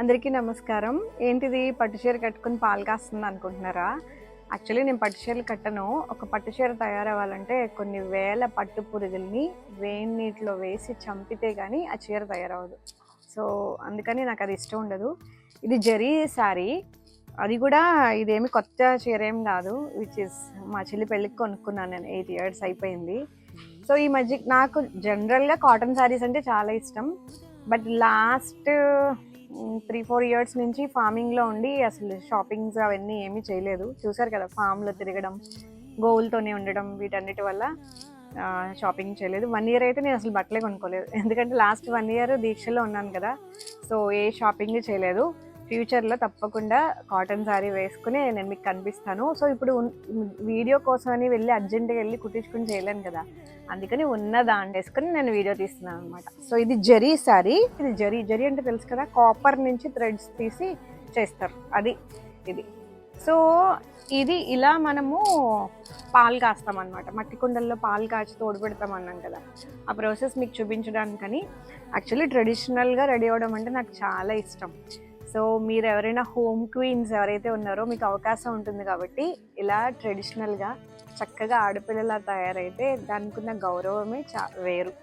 అందరికీ నమస్కారం. ఏంటిది పట్టు చీర కట్టుకొని పాలు కాస్తుంది అనుకుంటున్నారా? యాక్చువల్లీ నేను పట్టు చీరలు కట్టను. ఒక పట్టు చీర తయారవ్వాలంటే కొన్ని వేల పట్టు పురుగుల్ని వేడి నీటిలో వేసి చంపితే గానీ ఆ చీర తయారవ్వదు. సో, అందుకని నాకది ఇష్టం ఉండదు. ఇది జరీ శారీ. అది కూడా ఇదేమి కొత్త చీర ఏం కాదు. మా చెల్లి పెళ్ళికి కొనుక్కున్నాను నేను. 8 ఇయర్స్ అయిపోయింది. సో, ఈ మధ్య నాకు జనరల్‌గా కాటన్ శారీస్ అంటే చాలా ఇష్టం. బట్ లాస్ట్ 3-4 ఇయర్స్ నుంచి ఫార్మింగ్లో ఉండి అసలు షాపింగ్స్ అవన్నీ ఏమీ చేయలేదు. చూసారు కదా, ఫామ్లో తిరగడం, గోవులతోనే ఉండడం, వీటన్నిటి వల్ల షాపింగ్ చేయలేదు. 1 ఇయర్ అయితే నేను అసలు బట్టలే కొనుక్కోలేదు. ఎందుకంటే లాస్ట్ 1 ఇయర్ దీక్షలో ఉన్నాను కదా. సో ఏ షాపింగ్ చేయలేదు. ఫ్యూచర్లో తప్పకుండా కాటన్ శారీ వేసుకుని నేను మీకు కనిపిస్తాను. సో ఇప్పుడు వీడియో కోసం అని వెళ్ళి అర్జెంట్గా వెళ్ళి కుట్టించుకుని చేయలేను కదా, అందుకని ఉన్న దాన్ని వేసుకుని నేను వీడియో తీస్తున్నాను అనమాట. సో ఇది జరీ శారీ. ఇది జరీ అంటే తెలుసు కదా, కాపర్ నుంచి థ్రెడ్స్ తీసి చేస్తారు, అది ఇది. సో ఇది ఇలా మనము పాలు కాస్తాం అనమాట. మట్టి కుండల్లో పాలు కాచి తోడు పెడతాం అన్నాం కదా, ఆ ప్రాసెస్ మీకు చూపించడానికని. యాక్చువల్లీ ట్రెడిషనల్గా రెడీ అవ్వడం అంటే నాకు చాలా ఇష్టం. సో మీరు ఎవరైనా హోమ్ క్వీన్స్ ఎవరైతే ఉన్నారో మీకు అవకాశం ఉంటుంది కాబట్టి ఇలా ట్రెడిషనల్గా చక్కగా ఆడపిల్లలా తయారైతే దానికి ఉన్న గౌరవమే వేరు.